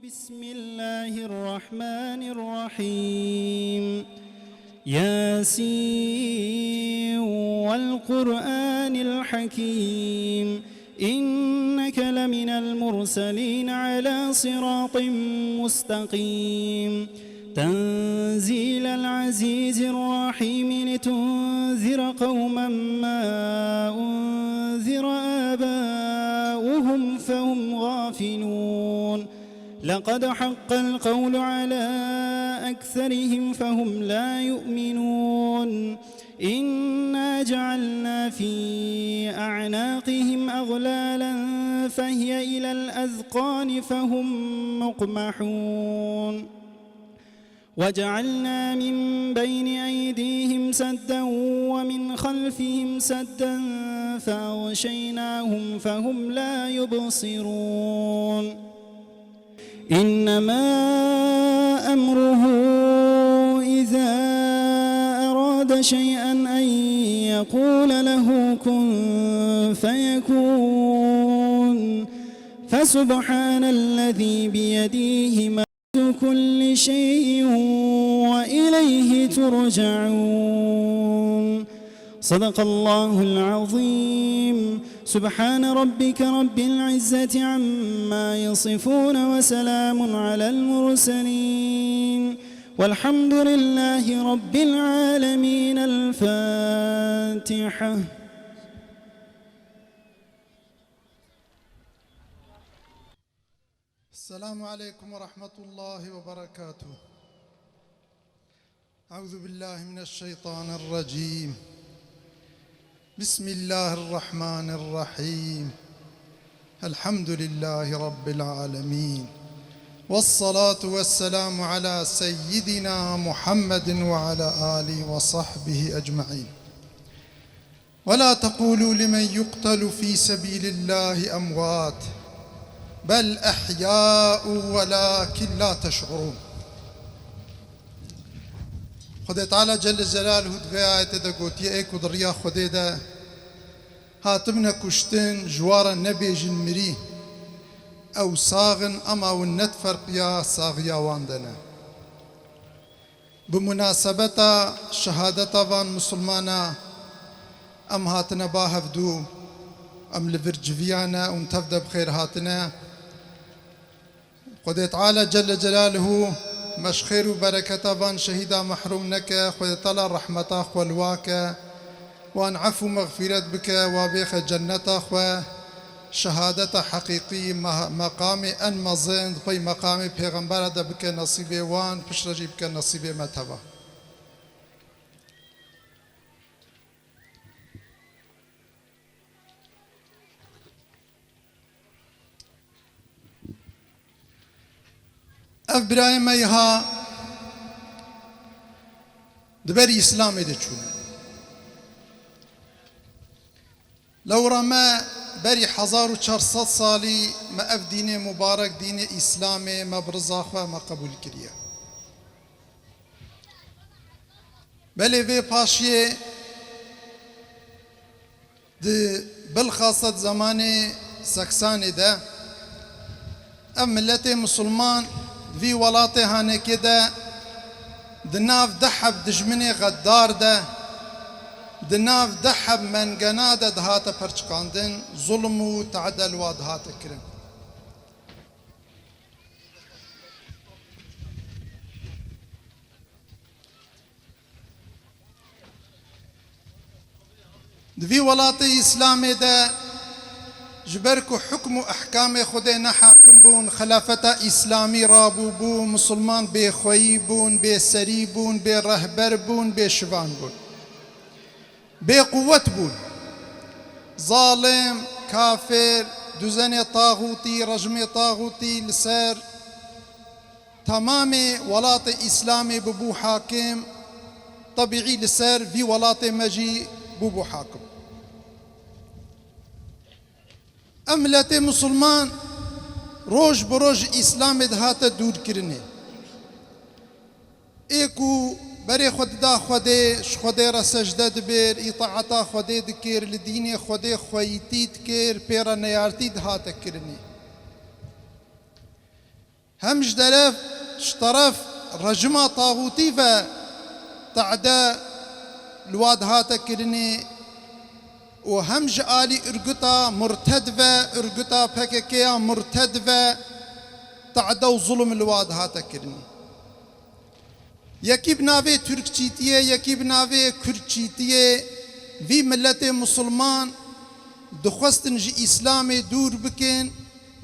بسم الله الرحمن الرحيم ياسين والقرآن الحكيم إنك لمن المرسلين على صراط مستقيم تنزيل العزيز الرحيم لتنذر قوما ما أنذر آباؤهم فهم غافلون لقد حق القول على أكثرهم فهم لا يؤمنون إنا جعلنا في أعناقهم أغلالا فهي إلى الأذقان فهم مقمحون وجعلنا من بين أيديهم سدا ومن خلفهم سدا فأغشيناهم فهم لا يبصرون إنما أمره إذا أراد شيئا أن يقول له كن فيكون فسبحان الذي بيده ملك كل شيء وإليه ترجعون صدق الله العظيم سبحان ربك رب العزة عما يصفون وسلام على المرسلين والحمد لله رب العالمين. الفاتحة. السلام عليكم ورحمة الله وبركاته. أعوذ بالله من الشيطان الرجيم. بسم الله الرحمن الرحيم. الحمد لله رب العالمين والصلاة والسلام على سيدنا محمد وعلى آله وصحبه أجمعين. ولا تقولوا لمن يقتل في سبيل الله أموات بل أحياء ولكن لا تشعرون. خدای تعالی جل جلاله دوی آیت دا گوتی ای کدریا خدای دا هاتمنا کشتن جوارا نبیجن مری او ساغن اما و ند فرقیا ساغیا واندنا بمناسبتا شهادتا وان مسلمانا ام هاتنا باهفدو ام لفرجفيانا ومتفدا بخير هاتنا. خدای تعالی جل جلاله مش خير وبركة وان شهيدا محروم نك خدای تعالی رحمتا خولواك وان عفو مغفرت بك وبيخ جنتا خو شهادة حقيقي مقام ان مزند في مقام پیغمبر دا بك نصيب وان پشرجي بك نصيب متوا. اف برايم ايها دبري اسلامي دي چون لو رما بري 1400 سالي ما اف دين مبارك دين اسلامي ما برزاخوا ما قبول كريا بل في باشيه دي بالخاصة زمان سكساني ده ام ملتي مسلمان في ولاته هانه كده دناف دحب دجمني غدار ده دناف دحب من قناده دهاته پرچقاندن ظلم و تعدل و دهاته کرن. في ولاته اسلامي ده جبركو حكم احكام خدينا حاكم بون خلافة اسلامي رابو بون مسلمان بخوي بون بسري بون برهبر بون بشوان بون بقوة بون ظالم كافر دوزني طاغوتي رجمي طاغوتي لسر تمام ولاة اسلامي ببو حاكم طبيعي لسر في ولاة مجي ببو حاكم. املت مسلمان روج بروج اسلام دهات دور کرنه ایکو بری خود دا خوده خود را سجده دبیر اطاعتا خوده دکر لدین خوده خویتی دکر پیرا نیارتی دهات کرنه همش دلف شطرف رجمة طاغوتي فتعدى الواد هاتا كرني وهمج آلي ارقطا مرتدفة ارقطا بككيا مرتدفة تعدى ظلم الواد هاتا كرني يكي بناوي تركشيتية يكي بناوي كرشيتية في ملت مسلمان دخستن جي إسلامي دور بكن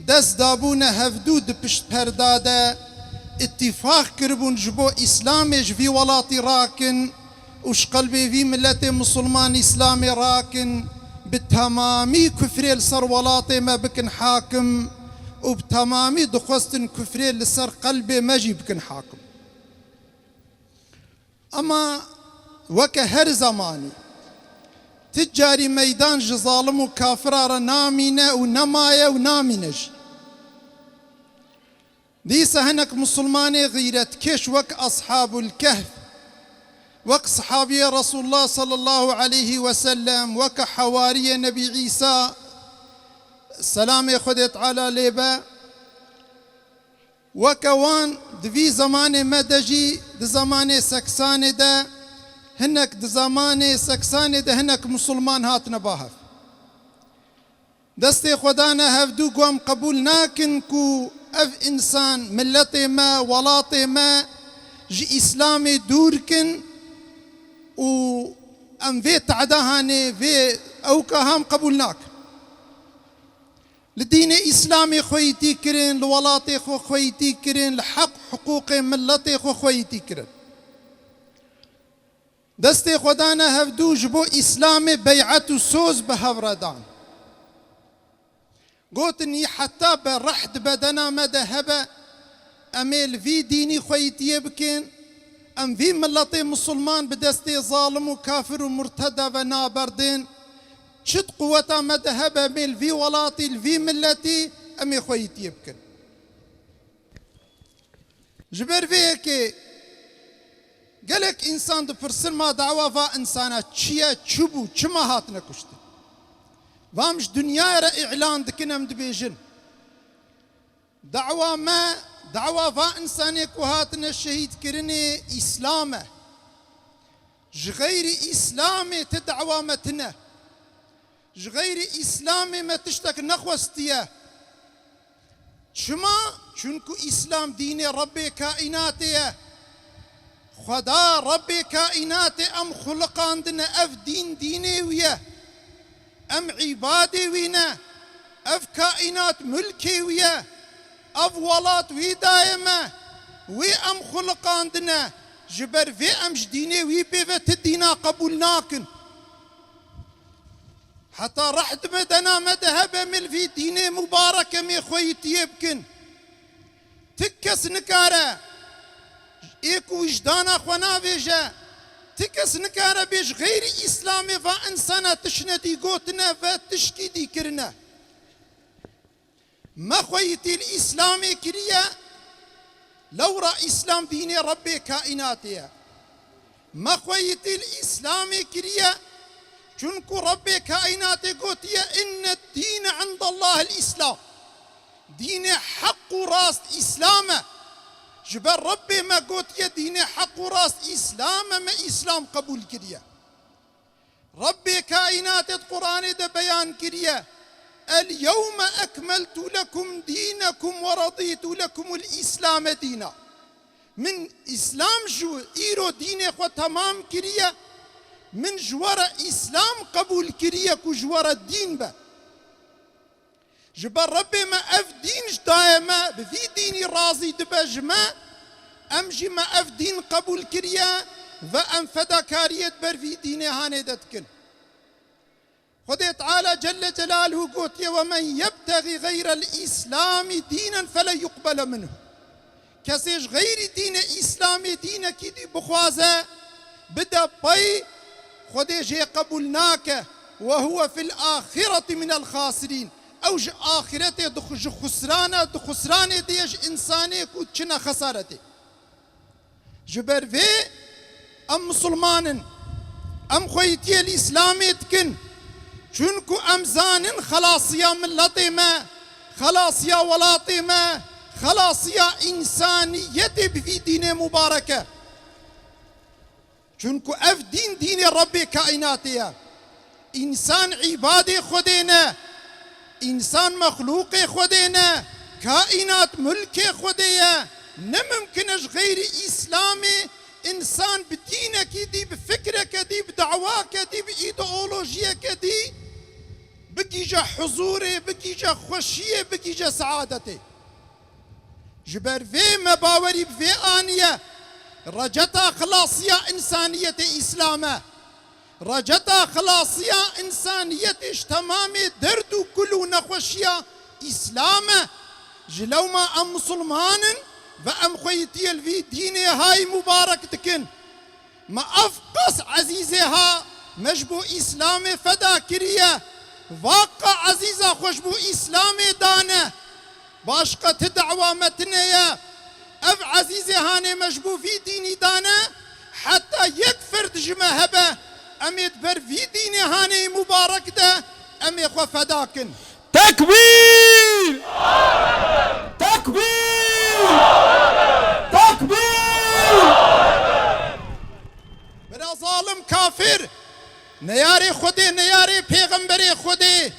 دست دابونا هفدود بشت پرداده اتفاق كربون جبو إسلامي جفي ولاتي راكن وش قلبي في ملت مسلمان إسلامي راكن بالتمامي كفري لسر ولاتي ما بكن حاكم وبتمامي دخستن كفري لسر قلبي ما جي بكن حاكم أما وكهر زماني تجاري ميدان جظالم وكافرار نامينة ونماية ونامينج ديسا هنك مسلماني غيرت كش وك أصحاب الكهف وك صحابي رسول الله صلى الله عليه وسلم وك حواري نبي عيسى السلام خدت على ليبا وكوان دفي زمان مدجي دي زمان سكسان ده هنك دي زمان سكسان ده هنك مسلمان هات نباهف دستي خدانا هفدو قوام قبول ناكن كو اف انسان ملتي ما ولاطي ما جي اسلامي دوركن و ام في تعداهاني في اوكا هم قبولناك لدين اسلامي خويتي كرين لولاطي خو خويتي كرين لحق حقوق ملتي خو خويتي كرين دستي خدانا هفدو جبو اسلامي بيعتو سوز بهفردان قوتني حتى برحد بدنا مدى هبا اميل في ديني خويتي بكين ام في ملتي مسلمان بدستي ظالم وكافر ومرتدى بنابردين شد قوتا مدى هبا ميل في ولاتي في ملتي امي خويتي يبكن جبر فيك قالك انسان دفرسن ما دعوة فا انسانا تشيا تشبو تشما هاتنا كشتي فامش دنيا را اعلان دكنم دبيجن دعوة ما دعوة فا انساني كوهاتنا الشهيد كرني اسلامه جغير اسلامي تدعوة متنا جغير اسلامي ما تشتك نخوستيه شما چونكو اسلام دين ربي كائناتيه خدا ربي كائناتي ام خلقان دنا اف ديني ويا ام عبادي وينا اف كائنات ملكي ويا اف ولات وي دائمة وي ام خلقان دنا جبر في امش ديني وي بيفت الدينا قبولناكن حتى رحت مدنا مذهب من في ديني مبارك مي خويتي يبكن تكس نكاره ايكو وجدانا خوانا بيجا تكس نكاره بيج غير اسلامي فانسانا تشندي قوتنا فتشكي دي كرنا ما خويتي الاسلامي كريا لو را اسلام ديني ربي كائناتيا ما خويتي الاسلامي كريا چونكو ربي كائناتي قوتيا ان الدين عند الله الاسلام دين حق راست اسلامه جبر ربي ما قوتيا دين حق راست اسلامه ما اسلام قبول كريا ربي كائنات القرآن ده بيان كريا اليوم أكملت لكم دينكم ورضيت لكم الإسلام دينا من إسلام جو إيرو دين خو تمام كريا من جوار إسلام قبول كريا كو جوار الدين با جبر ربي ما أف دين دائما بفي ديني راضي دبجما أمجي ما أف دين قبول كريا فأم فداكارية بر في ديني هاني دتكن خدي تعالى جل جلاله قوت ومن يبتغي غير الإسلام دينا فلا يقبل منه كسيش غير دين إسلامي دين كدي بخوازة بدا باي خدي جي قبولناك وهو في الآخرة من الخاسرين أوج آخرته دخج خسرانة ديش إنساني كوتشنا خسارته جبر في أم مسلمان أم خويتي الإسلامي تكن چونكو أمزان خلاص يا ملتي ما خلاص يا ولاتي ما خلاصية إنسانية بفي دين مباركة چونكو اف دين رب كائناتية إنسان عبادي خدينا إنسان مخلوق خدينا كائنات ملك خدية نممكنش غير إسلامي إنسان بدينك دي بفكرك دي بدعواك دي بإيدئولوجيك دي بكيجا حضوري بكيجا خوشية بكيجا سعادتي جبر في مباوري بفي آنية رجتا خلاصية إنسانية إسلامه رجتا خلاصية إنسانية تمامي دردو كلو نخوشية إسلامه جلو ما أم مسلمان وأم خويتي الفي ديني هاي مبارك تكن ما أفقس عزيزها مجبو إسلامي فدا كريه واقع عزيزة خوشبو إسلامي دانه باشقة دعوة متنية اف عزيزي هاني مجبو في ديني دانا حتى يكفر دجمه هبه اميد بر في ديني هاني مبارك ده امي خو فداكن تكبير تكبير تكبير بلا ظالم كافر نياري خدي نياري پیغمبري خدي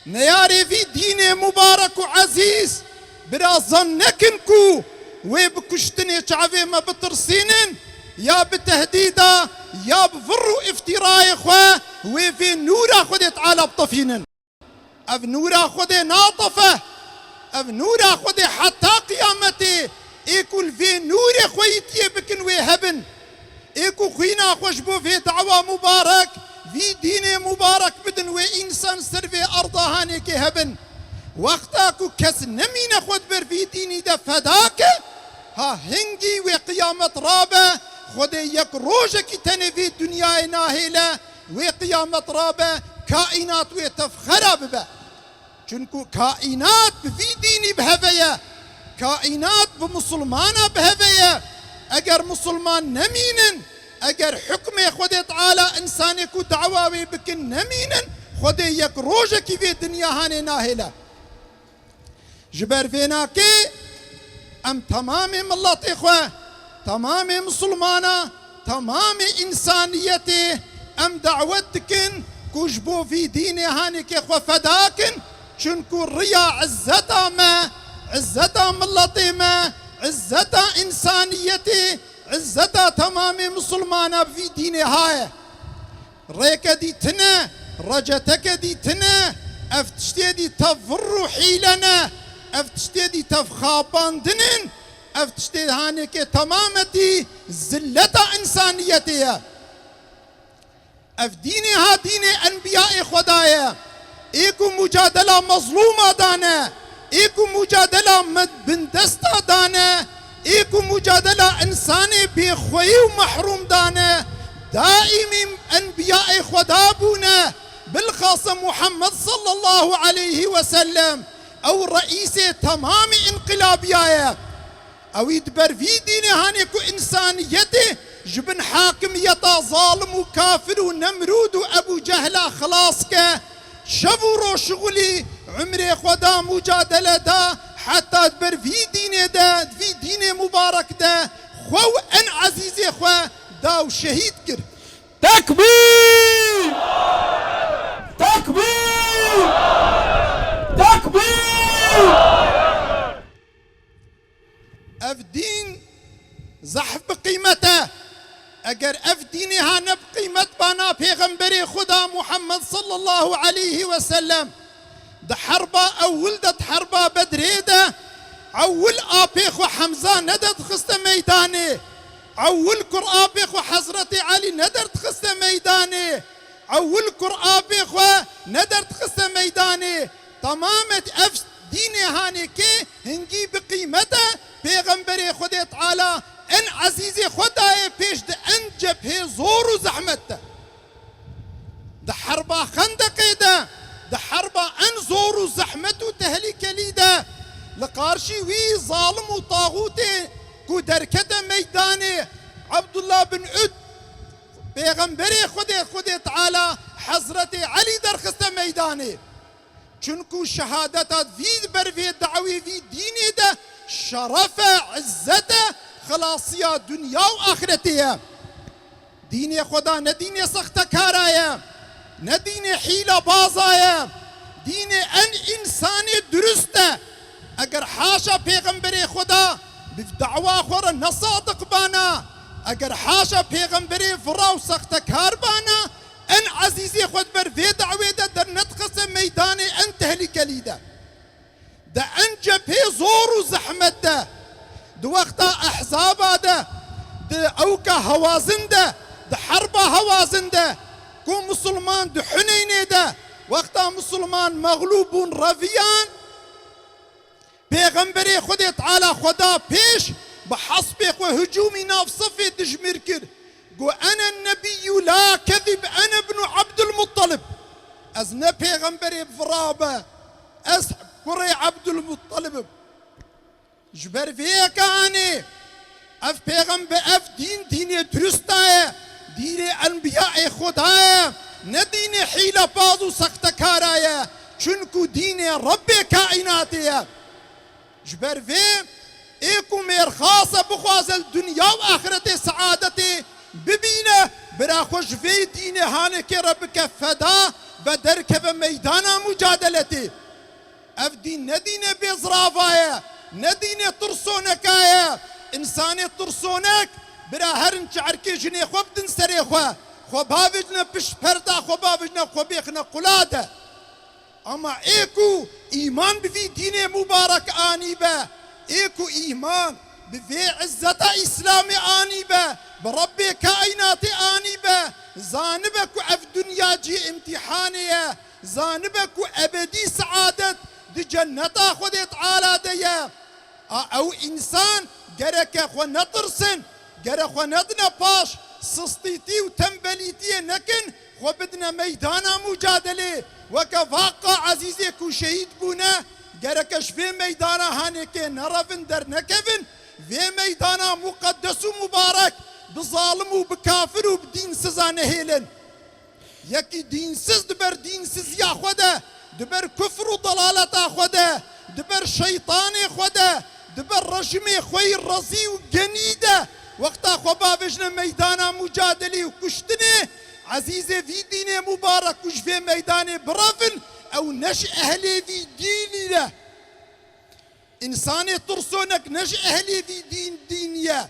نياري في ديني مبارك وعزيز بلا ظنكنكو وبكشتني شعبي ما بترسينن يا بتهديدا يا بفرو افتراء اخوة وفي نورا خدي تعالى بطفينن اف نورا خدي ناطفة اف نورا خدي حتى قيامتي ايكو في نور خويتي بكن وهبن ايكو خوينا خوشبو في دعوة مبارك في دين مبارك بدن وإنسان سر في أرضا هانيك هبن وقتاكو كس نمين خود بر في ديني دا فداك ها هنجي وقيامة رابة خود يك روجك تني في الدنيا ناهلة وقيامة رابة كائنات وتفخر ببا چونكو كائنات في ديني بهفية كائنات بمسلمانة بهفية اگر مسلمان نمينن اگر حكم خود تعالى انسانك دعواوي بكن نمينن خود يك روجك في الدنيا هاني ناهلة جبر فيناكي ام تمام ملت اخوة تمام مسلمانا تمام انسانيتي ام دعوتكن كجبو في ديني هانيك اخوة فداكن شنكو الريا عزتا ما عزتا ملتي ما عزتا انسانيتي عزتا تمام مسلمانا في ديني هاي ريك دي تنا رجتك دي تنا افتشتي دي تفر حيلنا افتشتي دي تفخابان دنن افتشتي هانيك تمامتي زلتا انسانيتي اف ديني ها ديني انبياء خدايا ايكو مجادلة مظلومة دانا ايكو مجادلة بندستا دانا ايكو مجادلة انساني بخوي ومحروم دانا دائم انبياء خدابونا بالخاصة محمد صلى الله عليه وسلم او رئيس تمام انقلابيايا او يدبر في ديني هانيكو انسانيته جبن حاكمية ظالم وكافر ونمرود وابو جهلة خلاصك شفورو شغلي عمري خدا مجادلة دا حتى تبر في دين دا في دين مبارك دا خو ان عزيزي خو دا وشهيد كر تكبير تكبير تكبير اف دين زحف بقيمته اگر اف ديني هانا بقيمت بانا پیغمبر خدا محمد صلى الله عليه وسلم ده حربا اول ده حربا بدريده اول ابيخو حمزه ندر خست ميداني اول قرابيخو حضرت علي ندر خست ميداني اول قرابيخو ندر خست ميداني تمامت اف ديني هاني كي هنجي بقيمته پیغمبر خدا تعالى ان عزيزي خداي بيش ده ان جبهه زور وزحمته ده حربا خندق ده حربا ان زور وزحمته وتهليك ليده لقارشي وي ظالم وطاغوتي كو دركته ميداني عبد الله بن عد پیغمبر خدا تعالى حضرت علي درخسته ميداني چونكو شهادتات في بر في دعوي في ديني ده شرفه عزته خلاصية دنيا وآخرته. دين خدا ندين سخت كارايا، ندين حيلة بازايا، دين ان انسان درسته. اگر حاشا پیغمبر خدا بدعوا خور نصادق بانا، اگر حاشا پیغمبر فراو سخت کار بانا، ان عزیزی خود بر في دعوه ده در نتقص میدان ان تهلیک لیده ده ان جبهه زور و زحمت ده وقتا احزابا ده اوكا هوازن ده حربا هوازن ده كو مسلمان ده حنين ده وقتا مسلمان مغلوبون رفيان پیغمبری خود تعالى خدا پیش بحسب وهجومي ناف صفي دجمير كر قو انا النبي لا كذب انا ابن عبد المطلب ازنا پیغمبری بفرابه از كري عبد المطلب جبر فيك اني اف پیغمبر اف دين درستايه دين انبياء خدايه ندين حيلة باز سخت كارايه چونكو دين رب كائناتيه جبر في ايكو مير خاصة بخواز الدنيا واخرتي سعادتي ببينه برا خوش في دين هانك ربك فدا بدرك بميدان مجادلتي اف دين ندين بزرافايه ندين ترسونكايه انساني ترسونك برا هرن چعركي جني خو بدن سري خو بابجنا بش پردا خو بابجنا خو بيخنا قلاده اما ايكو ايمان بفي دين مبارك اني با ايكو ايمان بفي عزة اسلام اني با بربي كائنات اني با زانبك اف دنيا جي امتحانيه زانبك ابدي سعادة دي جنتا خود تعالى ديا او انسان گرك خو نطرسن گر خو ندنا باش سستيتي وتنبليتي نكن خو بدنا ميدانا مجادله وكفاقا عزيزي كو شهيد بونا گركش في ميدانا هانيك نرفن در نكفن في ميدانا مقدس ومبارك بظالم وبكافر وبدين سزا نهيلن يكي دين سز دبر دين سز يا خوده دبر كفر وضلالة خوده دبر شيطان خوده دبر رجمي خوي الرزي وجنيده وقتا خو بابجنا ميدانا مجادلي وكشتني عزيزي في دين مبارك وش في ميدان برافن او نش اهلي في ديني له انساني ترسونك نش اهلي في دينيه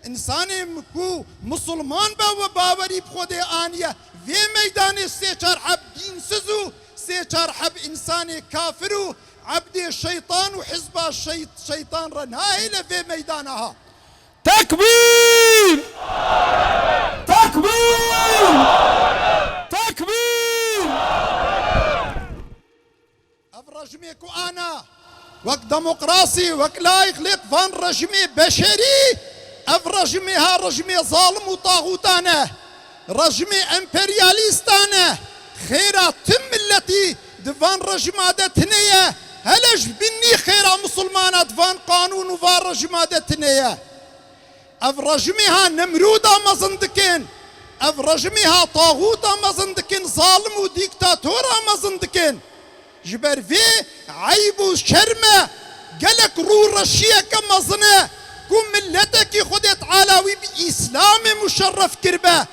انساني مكو مسلمان باوري بخودي انيه في ميدان سيچار حب دين سزو سيچار حب انساني كافرو عبد الشيطان وحزب الشيطان رناهله في ميدانها تكبير تكبير تكبير افرجميكو انا وك ديمقراطي وك لا يخلق فان رجمي بشري افرجميها رجمي ظالم وطاغوتانه رجمي امبرياليستانه خيرا تم التي دفان رجمادتنيه هلش بني خيرا مسلمانات دفان قانون وفان رجمادتنيه افرجميها نمرودا مزندكين افرجميها طاغوتا مزندكين ظالم وديكتاتورا مزندكين جبر في عيب وشرمه قالك رو رشيه كمزنه كم ملتك خدت علاوي باسلام مشرف كربه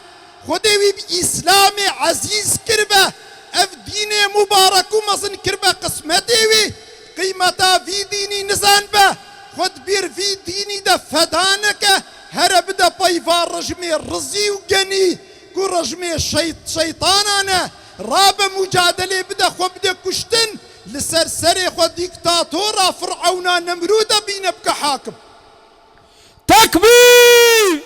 خدوي باسلام عزيز كربه اف دين مبارك ومزن كربه قسمتي قيمتها في ديني نزان به خد بير في ديني ده فدانك هرب ده بايفار رجمي الرزي وجني كو رجمي شيطانانا راب مجادله بده خو بده كشتن لسرسري خو ديكتاتورا فرعونا نمرودا بينا بك حاكم تكبير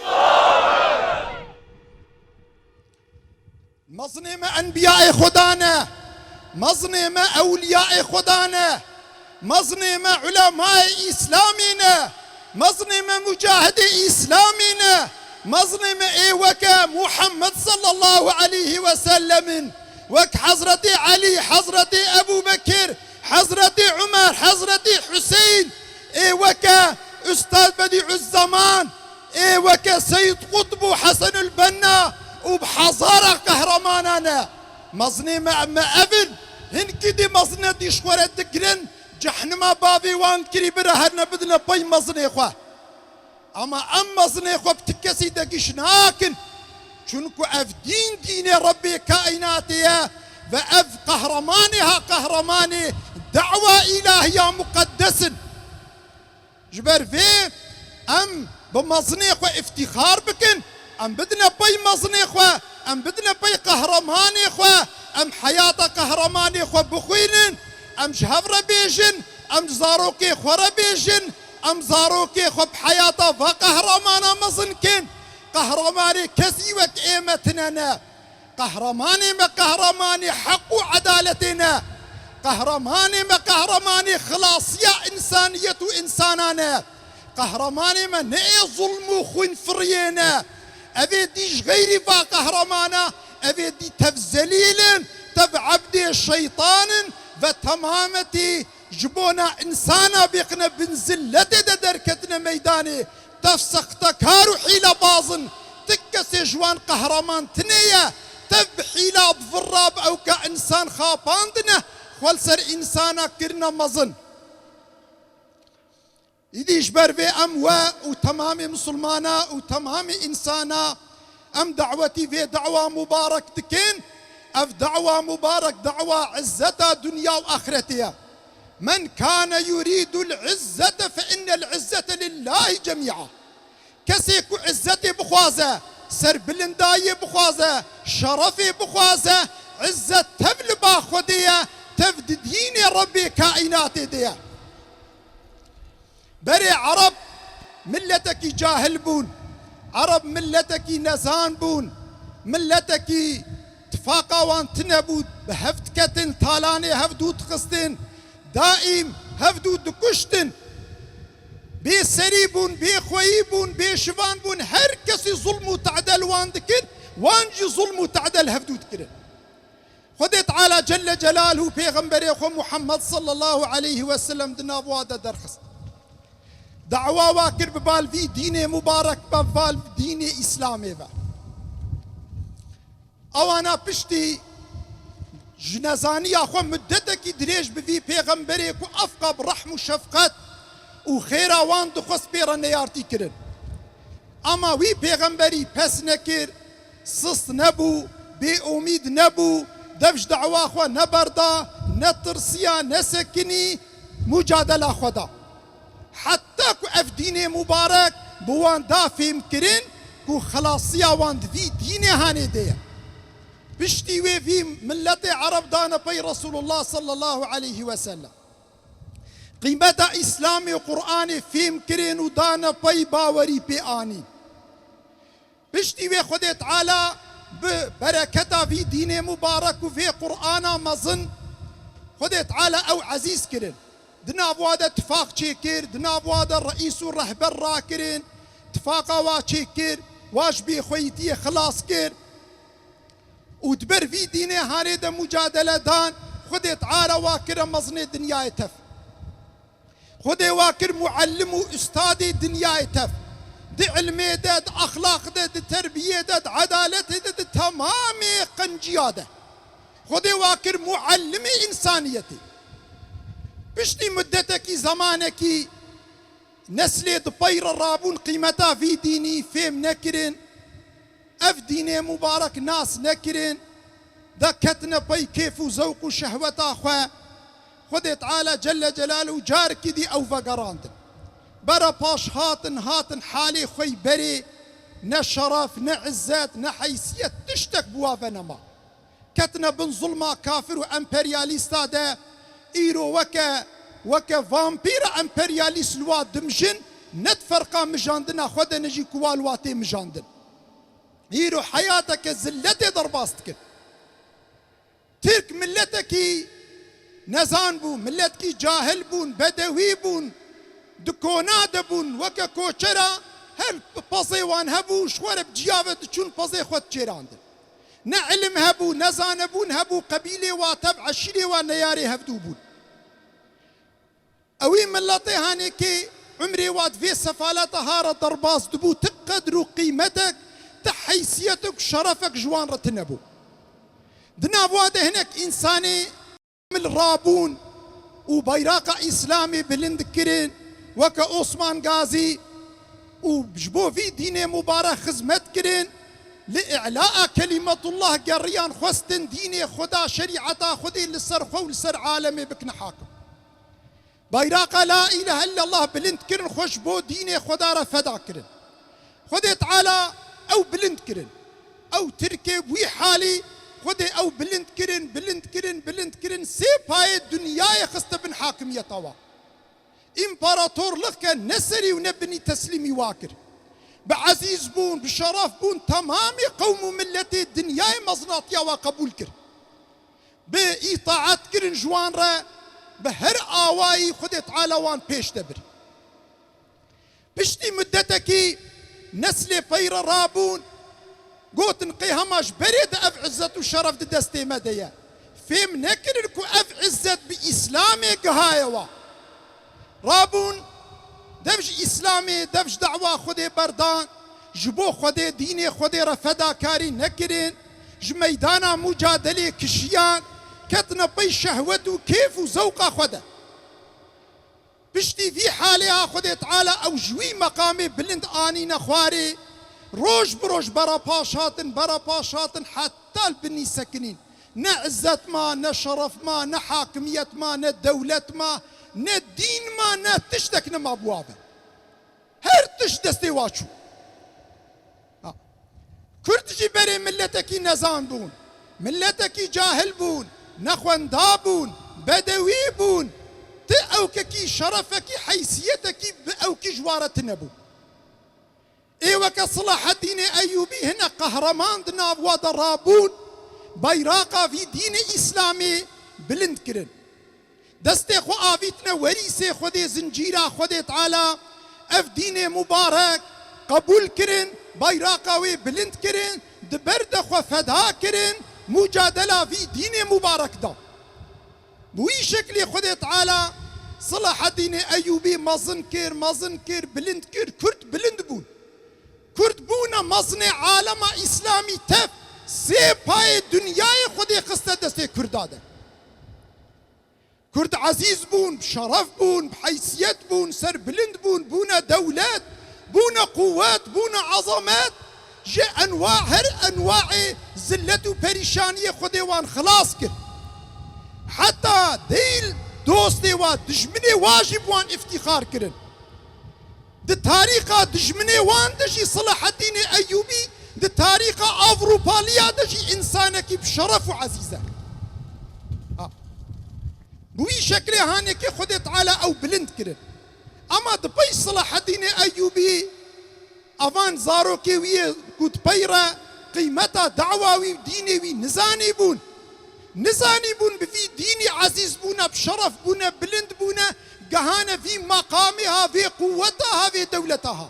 مظلمة انبياء خدانا مظلمة اولياء خدانا مظلمة علماء اسلامنا مظلمة مجاهد اسلامنا مظلمة وك محمد صلى الله عليه وسلم وك حضرة علي حضرة ابو بكر حضرة عمر حضرة حسين وك استاذ بديع الزمان وك سيد قطب حسن البنا وبحضارة قهرمانانا مظلمة اما ابن هنكدي مظلمة دي شورة دقرن جحنما بابي وان كري برهرنا بدنا بي مزني خوا اما مزني خوا بتكسي دقيش ناكن چونكو اف دين ربي كائناتي فاف قهرمانها قهرماني دعوة إلهية مقدس جبر في ام بمزني خوا افتخار بكن ام بدنا بي مزني خوا ام بدنا بي قهرماني خوا ام حياة قهرماني خوا بخوينن ام جهفر بيجن ام زاروكي خورا بيجن ام زاروكي خو بحياته فقهرمانا مزنكن قهرماني كسي وك ايمتنا قهرماني ما قهرماني حق وعدالتنا قهرماني ما قهرماني خلاص يا انسانية انسانانا قهرماني ما نئي ظلم وخون فرينا ابي ديش غيري فقهرمانا ابي دي تفزليل تبعبدي الشيطان فتمامتي جبونا انسانا بيقنا بنزلتي دركتنا ميداني تفسق تكارو حيلة بازن تكسي جوان قهرمان تنية تب حيلة بفراب او كإنسان خاباندنا والسر انسانا كرنا مزن يديش برفي اموا وتمامي مسلمانا وتمامي انسانا ام دعوتي في دعوة مبارك تكين اف دعوة مبارك دعوة عزتها دنيا واخرتها من كان يريد العزة فإن العزة لله جميعا كسيكو عزتي بخوازة سر بلنداي بخوازة شرفي بخوازة عزة تبل باخودية تفد دين ربي كائناتي دي بري عرب ملتك جاهل بون عرب ملتك نزان بون ملتك تفاقا وان تنبود بهفت كتن طالاني هفدو تخستن دائم هفدو دكشتن بي سريبون بي خويبون بي شفانبون هر كسي ظلم وتعدل وان دكن وانجي ظلم وتعدل هفدو دكرن خدي تعالى جل جلاله بيغمبري خو محمد صلى الله عليه وسلم دنابوادا درخست دعوة واكر ببال في دين مبارك ببال دين إسلامي با اوانا پشتی جنزانی اخو مدتکی دریج بفی پیغمبری کو افقا برحم و شفقت و خیر آوان دخواست پیرا نیارتی کرن اما وی پیغمبری پس نکر سست نبو بی امید نبو دفش دعوا اخو نبردا نترسیا نسکنی مجادله خدا حتى كو اف دين مبارك بوان دافهم كرين كو خلاصيا وان في دين هاني دي بشتي وي في ملة عرب دانا بي رسول الله صلى الله عليه وسلم قيمة إسلامي وقرآني فيم كرين ودانا بي باوري بي آني بشتي وي خدي تعالى ببركة في دين مبارك وفي قرآن مظن خدي تعالى أو عزيز كرين دناب وادا اتفاق تشيكر دناب وادا الرئيس والرهبر راكرين اتفاقا وا تشيكر واش بي خويتي خلاص كر ودبر في ديني هاني دا مجادلة دان خدي تعالى واكر مزني دنيا يتف خدي واكر معلم واستاذي دنيا يتف دي علمي دا اخلاق دا تربية دا عدالة دا تمامي قنجيادة خدي واكر معلمي انسانيتي بشتي مدتك زمانك نسل دبير الرابون قيمتها في ديني فهم نكرن اف ديني مبارك ناس نكرن ذكتنا بي كيف وزوق وشهوة اخوة خدي تعالى جل جلاله جارك دي او فقراندن برا باش هاتن حالي خوي بري نشرف نعزات نحيثية تشتك بوافنا ما كتنا بن ظلمة كافر وامبرياليستا دا ايرو وكا فامبير امبرياليس لوا دمجن نتفرقا مجاندنا خدا نجي كوالواتي مجاندن ايرو حياتك زلتي درباستك ترك ملتك نزان بون ملتك جاهل بون بدوي بون دكوناد بون وكا كوچرا هل بازي وان هبو شوار بجيافة چون بازي خود چيراندن نعلم هبو نزان بون هبو قبيلة واتبع الشيلي ونياري هفدو بون اوي ملتي هاني كي عمري واد في سفالة هارة درباس دبو تقدروا قيمتك تحيثيتك شرفك جوان رتنبو دناب واد هناك انساني من رابون و بايراق إسلامي بلند كرين وك عثمان غازي وبجبو في دين مبارك خزمت كرين لإعلاء كلمة الله قريان خستن دين خدا شريعة خدي للسر خو للسر عالمي بكن حاكم بايراق لا إله إلا الله بلند كرن خوش بو دين خدا رفدا كرن خدي تعالى أو بلند كرن أو تركب وي حالي خدي أو بلند كرن سيباي الدنيا خست بن حاكمية طوا إمبراطور لك نسري ونبني تسليمي واكر بعزيز بون بشرف بون تمامي قوم ملتي الدنيا مزناطيا وقبول كر بإطاعت كرن جوان را بهر آواي خدي تعالى وان بيش دبر بشتي مدتكي نسل فير رابون قوت نقي هماش بريد أف عزت وشرف دستي مديا فيم نكرنكو أف عزت بإسلامي قهايوا رابون دفج إسلامي دفج دعوة خدي بردان جبو خدي ديني خدي رفدا كاري نكرين جميدانا مجادلة كشيان كتنا بي شهوة وكيف وزوقا خدا بشتي في حالها خدي تعالى أو جوي مقامي بلند آني نخواري روج بروج برا باشاتن حتى البني سكنين نا عزت ما نا شرف ما نا حاكمية ما نا دولة ما نا دين ما نا تشتك نما بوابه هر تشدستي واشو كردجي بري ملتكي نزان بون ملتكي جاهل بون نخواندا بون بدوي بون تأوككي شرفكي حيثيتكي بأوكي جوارة نبو ايوك صلاح الدين ايوبي هنا قهرمان دناب ودرابون بيراقا في دين اسلامي بلند كرن دستي خو آفيتنا وريسي خودي زنجيرا خودي تعالى اف دين مبارك قبول كرن بيراقا وي بلند كرن دبرد خو فدا كرن مجادلة في دين مبارك دا بوي شكلي خودي تعالى صلاح الدين ايوبي مازن كير بلند كير كرد بلند بون كرد بونا مصنع عالم إسلامي تف سيباي الدنيا خدي قصة دستي كرداده كرد عزيز بون بشرف بون بحيثيات بون سر بلند بون بونا دولات بونا قوات بونا عظمات جاء أنواع هر أنواع زلة وبريشانية خدي وان خلاص كر حتى ديل دوستي وان دجمني واجب وان افتخار كرن ده تاريخ دجمني وان دجي صلاح الدين أيوبي ده تاريخ أوروباليا دجي إنسانك بشرف وعزيزة بوي شكلي هانيكي خدت على أو بلند كرن أما دبي صلاح الدين أيوبي أفان زاروكي وي كود بيرا قيمتا دعواوي ديني نزاني بون بفي ديني عزيز بونا بشرف بونا بلند بونا قهانا في مقامها في قوتها في دولتها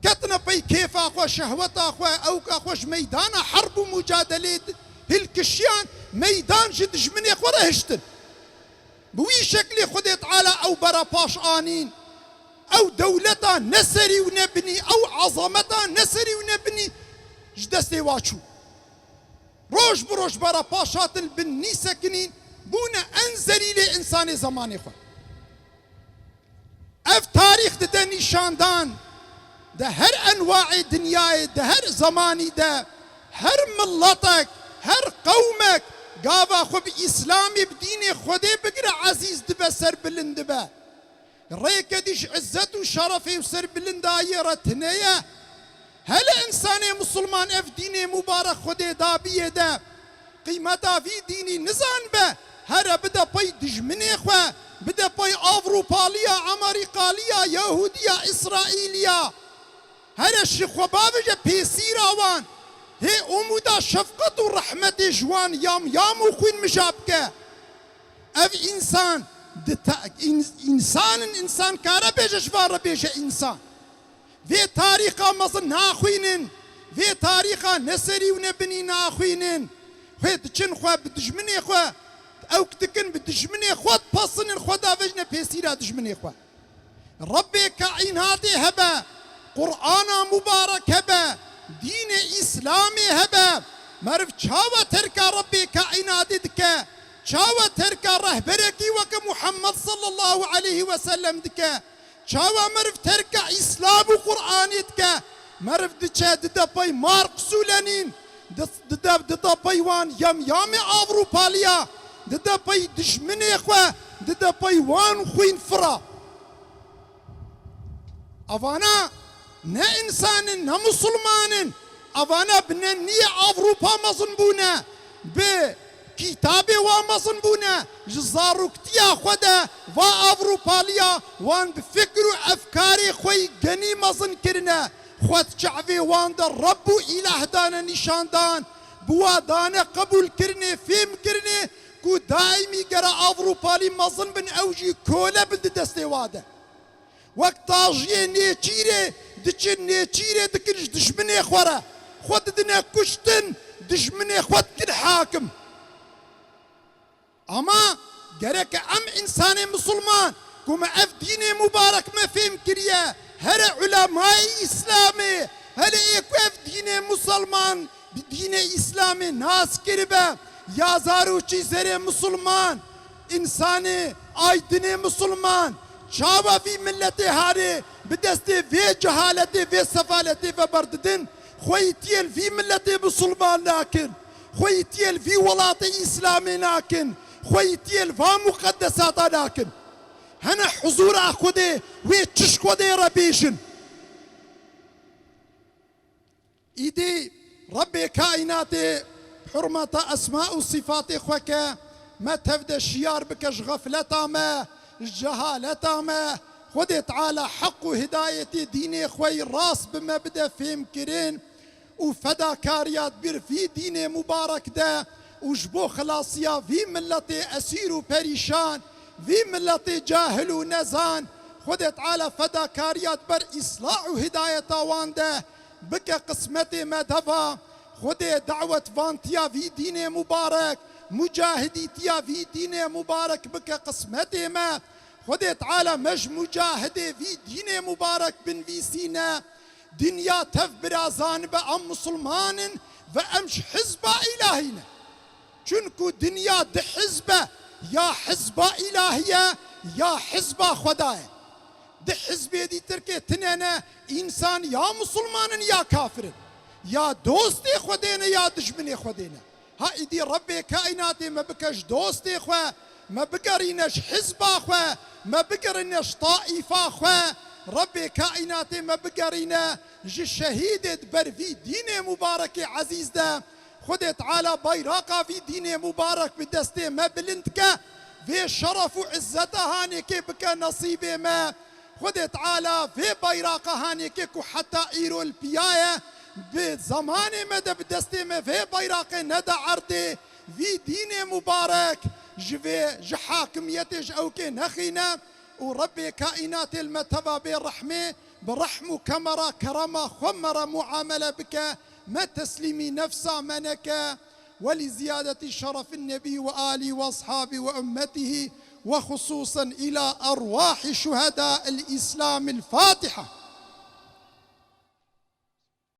كتنا بي كيف أخوة شهوة أخوة أوك أخوش ميدان حرب ومجادلة هالكشيان ميدان جد جمني أخوة رهشتن بوي شكلي خدت على أو برا باش آنين أو دولتها نسري ونبني أو عظمتها نسري ونبني جدستي واشو روش بروش برا باشات البني سكنين بونا انزلي لإنسان زماني خوا اف تاريخ ده نشاندان ده هر انواع دنياي ده هر زماني ده هر ملتك هر قومك قابا خو بإسلامي بديني خودي بقرا عزيز دبا سر بلند با ريكا ديش عزت وشرفي وسر بلند آيرة هنية هل انساني مسلمان اف ديني مبارك خودي دابيه ده قيمتها في ديني نزان به هر بدا بي دجمني خوا بدا بي أوروباليا أمريكاليا يهوديا إسرائيليا هر الشيخ بابجا بيسيرا وان هي أمودا شفقة ورحمة جوان يام وخوين مجابكا اف إنسان إنسان كارا بيجا شفار بيجا إنسان في تاريخا مظن ناخوينن في تاريخا نسري ونبني ناخوينن خو دچن خو بدجمني خو او كتكن بدجمني خو تبصن خو دافجنا بيسيرا دجمني خو ربي كائنات هبا قرآن مبارك هبا دين إسلامي هبا مرف چاوا تركا ربي كائنات دكا چاوە تەرکە ڕەهبەرێکی وەکە محەممەد صلی الله عليه وسلم دکە چاوە مرف تەرکە ئیسلام و قورئانی دکە مرف دچە ددە پەی مارکس و لەنین ددە پەی وان یەمیامی ئاڤروپالیا ددە پەی دژمنێ خوێ ددە پەی وان خوین فرە ئەوانە نە ئینسانن نە موسڵمانن ئەوانە بنە نییە ئاڤروپا مەزن بوونە بێ کتابێ وا مەزن بوونە ji zaroktiya xwe de va Avrupaliya wan bi fikr û efkarê xwe genî mezin kirine xwed çavê wan de Reb û îlah dane nîşandan bi wa dane qebûl kirinê fêm kirinê ku daîmî gere Avrupalî mezin bin ew jî kole bin di destê wa de wek tajiyê nêçîrê diçin nêçîrê dikin ji dijminê xwe re xwe didine kuştin dijminê xwe dikin hakim ama gerek em insanê musulman ku me ev dînê mübarek me fêm kiriye here ulemayê İslamê hele ê ku ev dînê musulman bi dînê İslamê nas kiribe ya zarûçî zerê musulman insanê aydinê musulman çawa vî milletê harê bi destê vê cehaletê vê sefaletê ve berdidin xwe tiyel vî milletê musulman nakin xwe tiyel vî welatê İslamê nakin خوی تیل و مقدسات ناکن هنه حضور خودی و چش خودی را بیشن ایدی رب کائنات حرمت اسماء و صفات خوکه ما تفد شیار بکش غفلتا ما جهالتا ما خودی تعالی حق و هدایت دین خوی راس بما بده فهم کرین و فداکاریات بر فی دین مبارک ده وجبو خلاصيا في ملتي أسير وبريشان في ملتي جاهل ونزان خدت على فداكاريات بر إصلاح وهداية وانده بك قسمتي مدفا خدي دعوة فانتيا في دين مبارك مجاهديتيا في دين مبارك بك قسمتي ما خدت على مش مجاهدي في دين مبارك بن في سينا دنيا تفبرازان بأم مسلمان وأمش حزب إلهينا چونکو دنیا ده حزبه یا حزبه الهیه یا حزبه خدایه ده حزبه دی ترکه تنینه انسان یا مسلمانن یا کافرن یا دوست خودینه یا دشمن خودینه ها ایدی رب کائنات ما بکش دوست خو ما بگرینش حزبه خو ما بگرینش طائفه خو رب کائنات ما بگرینه جی شهیدت بر وی دین مبارک عزیز ده خود تعالى بيراقا في دين مبارك بدستي ما بلندك في شرف وعزته هانيك بك نصيب ما خود تعالى في بيراقا هانيك حتى ايرو البياية بزمان مدى بدستي ما في بيراقا ندى عرضي في دين مبارك جفي جحاكميتش اوكي نخينا وربي كائنات المتبى بالرحمة برحم كمرة كرمة خمرة معاملة بك ما تسلمي نفسا منك ولزيادة شرف النبي وآله وأصحابه وأمته وخصوصا إلى أرواح شهداء الإسلام الفاتحة.